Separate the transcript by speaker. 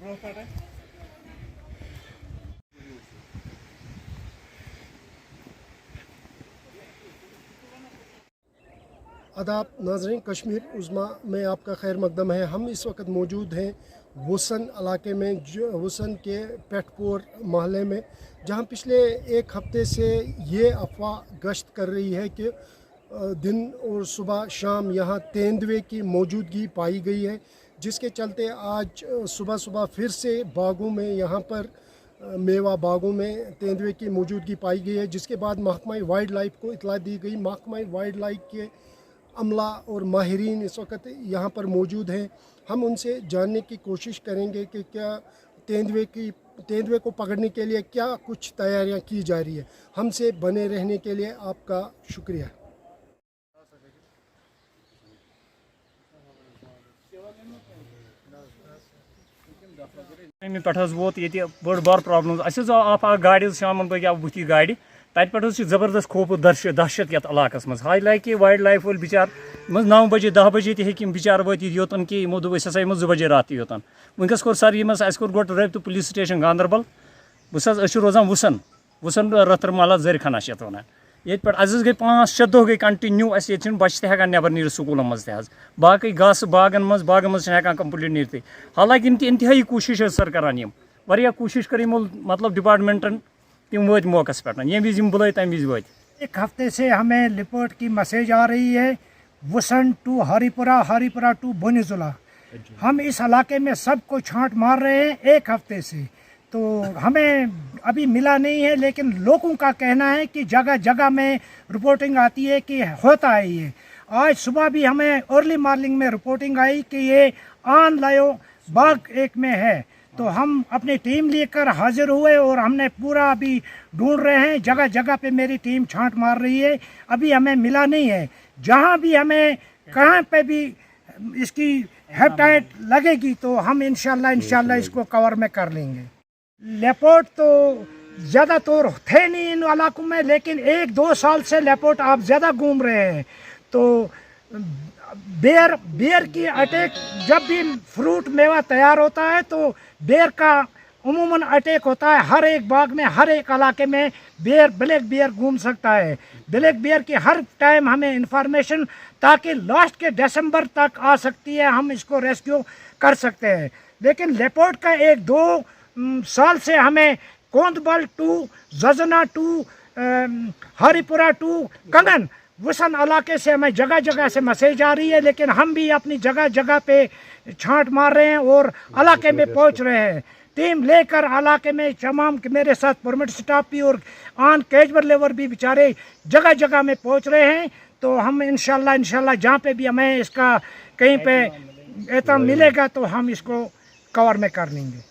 Speaker 1: आदाब नाज़रीन, कश्मीर उज़्मा में आपका खैर मकदम है। हम इस वक्त मौजूद हैं वुसन इलाके में, जो वुसन के पेटपोर महल्ले में, जहां पिछले एक हफ़्ते से ये अफवाह गश्त कर रही है कि दिन और सुबह शाम यहाँ तेंदुए की मौजूदगी पाई गई है, जिसके चलते आज सुबह सुबह फिर से बागों में, यहाँ पर मेवा बागों में तेंदुए की मौजूदगी पाई गई है, जिसके बाद महकमा वाइल्ड लाइफ को इतला दी गई। महकमा वाइल्ड लाइफ के अमला और माहिरीन इस वक्त यहाँ पर मौजूद हैं। हम उनसे जानने की कोशिश करेंगे कि क्या तेंदुए को पकड़ने के लिए क्या कुछ तैयारियाँ की जा रही है। हमसे बने रहने के लिए आपका शुक्रिया।
Speaker 2: पे वोत ये बड़ बार प्रॉब्लम आप गाड़ी शाम बह बुथी गाड़ी तत पे जबरदस्त खोफ दहशत ये इलाकस मज। हालांकि वाइल्ड लाइफ वाल बिचार 9 बजे 10 बजे तक बिचार वो योतन कि यमो दोप 2 बजे रात योतन। वनकस कोर सर यह कोर गो रबत पुलिस स्टेशन गांदरबल। बस रोजान वुसन रतरमाला जरखाना ये वन ये पे गई 5-6 दह गई कंटिन्यू ये बच्चे हेकान नबर नीर स्कूलों मज बाकी घास बागन मज हेकान कम्प्लीट नीरत। हालांकि इंतहाई कोशिश सर करान वारिया कोशिश कर मतलब डिपार्टमेंटन तम वो मौका पे ये विज बुलाई तम विज वो।
Speaker 3: एक हफ्ते से हमें रिपोर्ट की मैसेज आ रही है वुसन टू हरिपुरा टू बोनीजुला। हम इस इलाके में सबको छांट मार रहे हैं एक हफ्ते से, तो हमें अभी मिला नहीं है, लेकिन लोगों का कहना है कि जगह जगह में रिपोर्टिंग आती है कि होता है ये। आज सुबह भी हमें अर्ली मॉर्निंग में रिपोर्टिंग आई कि ये आन लायो बाग एक में है, तो हम अपनी टीम लेकर हाजिर हुए और हमने पूरा अभी ढूंढ रहे हैं। जगह जगह पे मेरी टीम छांट मार रही है, अभी हमें मिला नहीं है। जहां भी हमें कहां पे भी इसकी हेपेटाइट लगेगी तो हम इंशाल्लाह इसको कवर में कर लेंगे। लेपर्ड तो ज़्यादातर थे नहीं इन इलाकों में, लेकिन 1-2 साल से लेपर्ड आप ज़्यादा घूम रहे हैं। तो बेर की अटैक, जब भी फ्रूट मेवा तैयार होता है तो बेर का उमूमन अटैक होता है। हर एक बाग में, हर एक इलाके में ब्लैक बेयर घूम सकता है। ब्लैक बेयर की हर टाइम हमें इंफॉर्मेशन, ताकि लास्ट के दिसंबर तक आ सकती है, हम इसको रेस्क्यू कर सकते हैं। लेकिन लेपर्ड का 1-2 साल से हमें कोंदबल टू जजना टू हरिपुरा टू कंगन वुसन इलाके से हमें जगह जगह से मैसेज आ रही है, लेकिन हम भी अपनी जगह जगह पे छांट मार रहे हैं और इलाके में पहुंच रहे हैं। टीम लेकर इलाके में तमाम मेरे साथ परमिट स्टाफ भी और ऑन कैजुअल लेबर भी बेचारे जगह जगह में पहुंच रहे हैं। तो हम इंशाल्लाह जहाँ पे भी हमें इसका कहीं पे एतम मिलेगा तो हम इसको कवर में कर लेंगे।